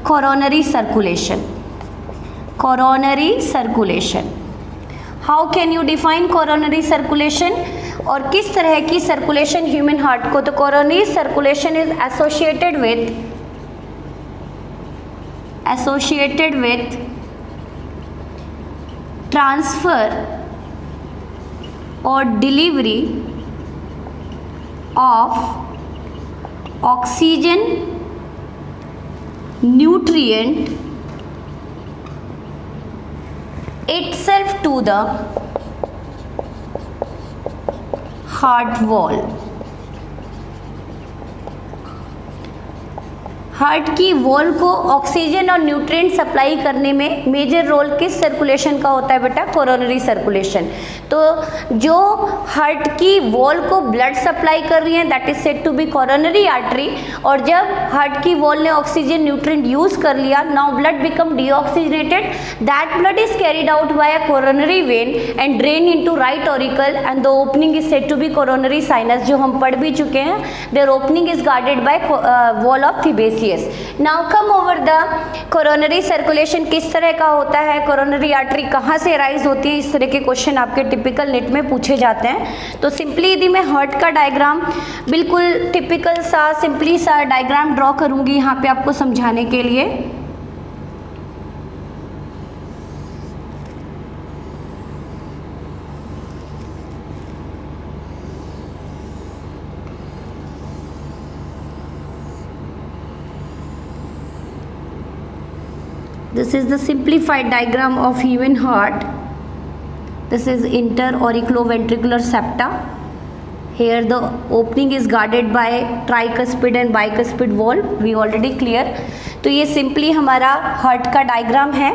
coronary circulation. Coronary circulation. How can you define coronary circulation? और किस तरह की सर्कुलेशन ह्यूमन हार्ट को? तो coronary circulation is associated with transfer or delivery of oxygen, nutrient itself to the heart wall. Heart की wall को oxygen और nutrient supply करने में मेजर रोल किस सर्कुलेशन का होता है बेटा? Coronary circulation. तो जो हार्ट की वॉल को ब्लड सप्लाई कर रही है that is said to be coronary artery. और जब हार्ट की वॉल ने ऑक्सीजन न्यूट्रिएंट यूज कर लिया, now blood become deoxygenated. That blood is carried out by a coronary vein and drain into right auricle and the opening is said to be coronary sinus, जो हम पढ़ भी चुके हैं. There opening is guarded by wall of Thebesius. Now come over the coronary circulation किस तरह का होता है, कोरोनरी आर्टरी कहाँ से राइज होती है, इस तरह के क्वेश्चन आपके टिपिकल नेट में पूछे जाते हैं. तो सिंपली यदि मैं हार्ट का डायग्राम बिल्कुल टिपिकल सा सिंपली सा डायग्राम ड्रॉ करूंगी यहाँ पे आपको समझाने के लिए. This is the simplified diagram of human heart. This is interauriculoventricular septa. Here the opening is guarded by tricuspid and bicuspid wall. We already clear. तो ये सिंपली हमारा हार्ट का डायग्राम है.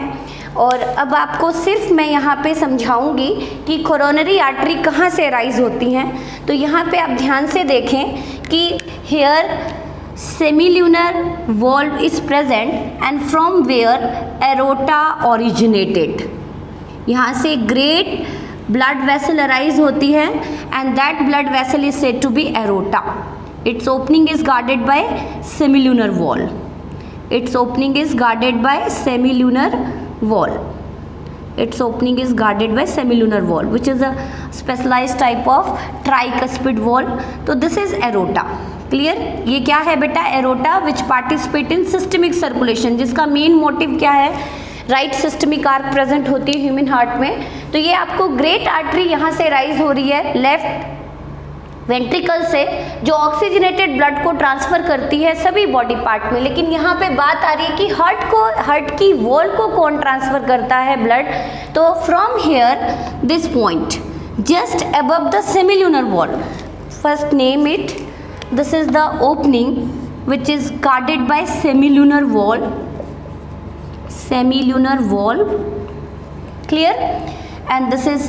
और अब आपको सिर्फ मैं यहाँ पे समझाऊंगी कि कोरोनरी आर्टरी कहाँ से राइज होती हैं. तो यहाँ पे आप ध्यान से देखें कि hair semilunar valve is present and from where aorta originated. यहाँ से great blood vessel arise होती है and that blood vessel is said to be aorta. Its opening is guarded by semilunar wall. Its opening is guarded by semilunar wall. Its opening is guarded by semilunar wall, which is a specialized type of tricuspid wall. तो this is aorta. Clear? ये क्या है बेटा? Aorta which participate in systemic circulation, जिसका main motive क्या है? Right systemic arc present होती है ह्यूमन हार्ट में. तो ये आपको ग्रेट आर्टरी यहाँ से राइज हो रही है लेफ्ट वेंट्रिकल से, जो ऑक्सीजनेटेड ब्लड को ट्रांसफर करती है सभी बॉडी पार्ट में. लेकिन यहाँ पे बात आ रही है कि हार्ट की वॉल को कौन ट्रांसफर करता है ब्लड? तो from here this point just above the semilunar wall, first name it. This is the opening which is guarded by semilunar wall. Semilunar wall. Clear? And this is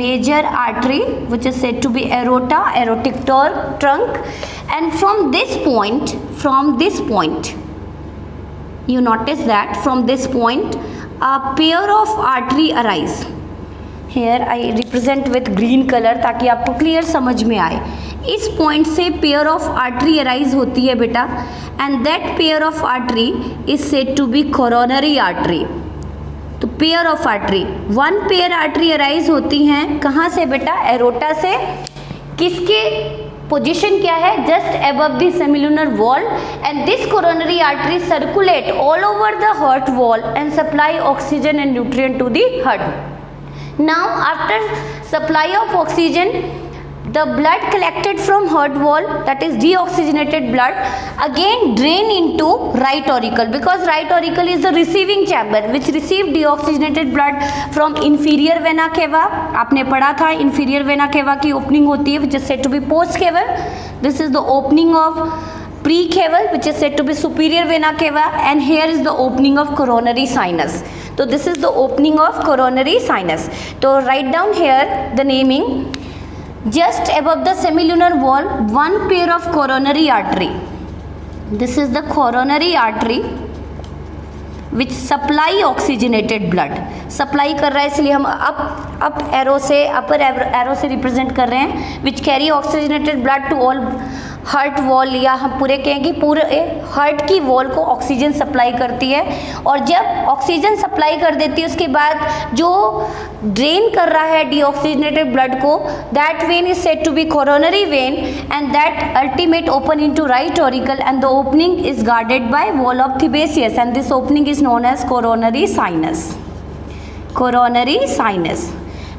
major artery which is said to be aorta, aortic trunk. And from this point, you notice that from this point a pair of artery arise. Here I represent with green color ताकि आपको clear समझ में आए. इस point से pair of artery arise होती है बेटा and that pair of artery is said to be coronary artery. तो pair of artery, one pair artery arise होती हैं कहाँ से बेटा? एरोटा से. किसके पोजीशन क्या है? Just above the semilunar wall. And this coronary artery circulate all over the heart wall and supply oxygen and nutrient to the heart. Now after supply of oxygen, the blood collected from heart wall, that is deoxygenated blood, again drain into right auricle, because right auricle is the receiving chamber which receive deoxygenated blood from inferior vena cava. आपने पढ़ा था inferior vena cava की opening होती है which is said to be post caval. This is the opening of pre-caval which is said to be superior vena cava, and here is the opening of coronary sinus. So this is the opening of coronary sinus. So write down here the naming. Just above the semilunar wall, one pair of coronary artery. This is the coronary artery which supply oxygenated blood. Supply कर रहा है इसलिए हम up arrow से अपर arrow से represent कर रहे हैं. which carry oxygenated blood to all heart wall, या हम पूरे कहेंगे पूरे हार्ट की वॉल को ऑक्सीजन सप्लाई करती है, और जब ऑक्सीजन सप्लाई कर देती है उसके बाद जो ड्रेन कर रहा है डीऑक्सीजनेटेड ब्लड को, that vein is said to be coronary vein, and that ultimate open into right auricle, and the opening is guarded by wall of Thebesius, and this opening is known as coronary sinus. Coronary sinus,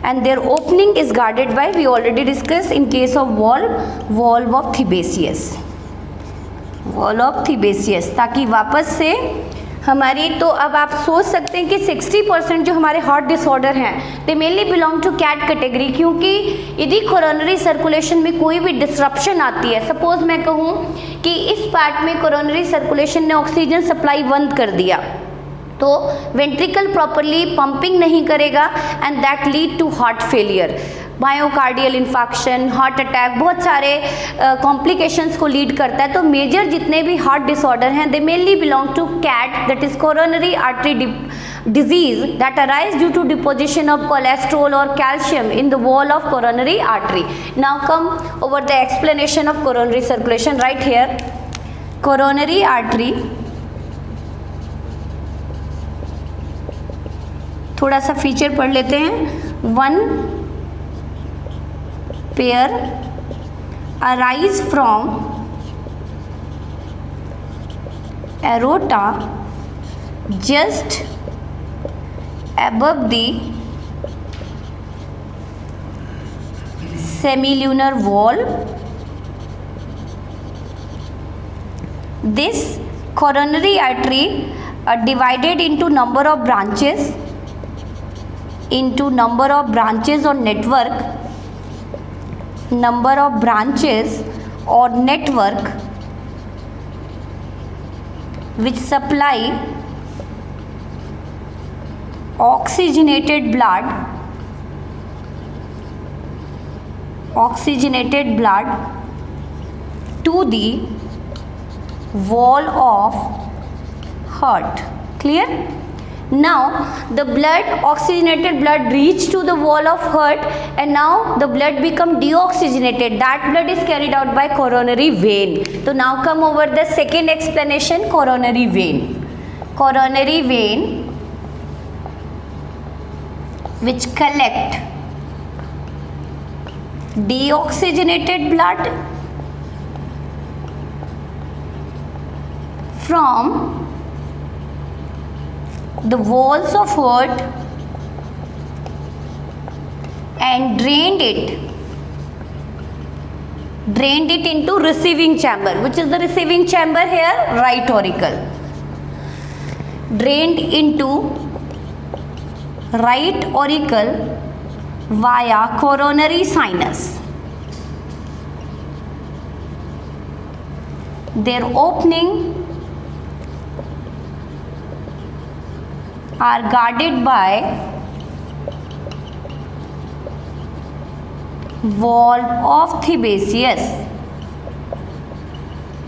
and their opening is guarded by, we already discussed in case of valve of Thebesius, valve of Thebesius, ताकि वापस से हमारी, तो अब आप सोच सकते हैं कि 60% जो हमारे हार्ट डिसऑर्डर हैं they mainly belong to cat category, क्योंकि यदि कोरोनरी सर्कुलेशन में कोई भी डिसरप्शन आती है, सपोज मैं कहूँ कि इस पार्ट में कोरोनरी सर्कुलेशन ने ऑक्सीजन सप्लाई बंद कर दिया, तो वेंट्रिकल प्रॉपरली पंपिंग नहीं करेगा, and that lead to heart failure, myocardial infarction, heart attack, बहुत सारे कॉम्प्लिकेशंस को लीड करता है. तो मेजर जितने भी हार्ट डिसऑर्डर हैं they mainly belong to cat, that is coronary artery disease that arise due to deposition of cholesterol और calcium in the wall of coronary artery. Now come over the explanation of coronary circulation. Right here, coronary artery, थोड़ा सा feature पढ़ लेते हैं. One pair arise from aorta just above the semilunar wall. This coronary artery divided into number of branches or network, number of branches or network which supply oxygenated blood to the wall of heart. Clear? Now the oxygenated blood reach to the wall of heart, and now the blood become deoxygenated. That blood is carried out by coronary vein. So now come over the second explanation, coronary vein. Coronary vein which collect deoxygenated blood from the walls of heart and drained it into receiving chamber. Which is the receiving chamber here? Right auricle. Drained into right auricle via coronary sinus. Their opening are guarded by valve of Thebesius.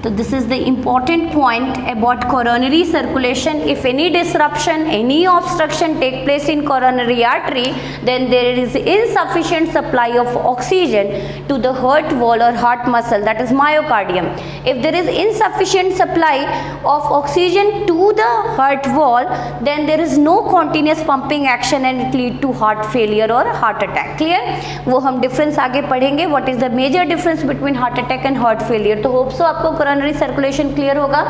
So this is the important point about coronary circulation. If any disruption, any obstruction take place in coronary artery, then there is insufficient supply of oxygen to the heart wall or heart muscle, that is myocardium. If there is insufficient supply of oxygen to the heart wall, then there is no continuous pumping action and it lead to heart failure or heart attack. Clear? वो हम difference आगे पढ़ेंगे. What is the major difference between heart attack and heart failure? तो hope so आपको coronary circulation clear होगा.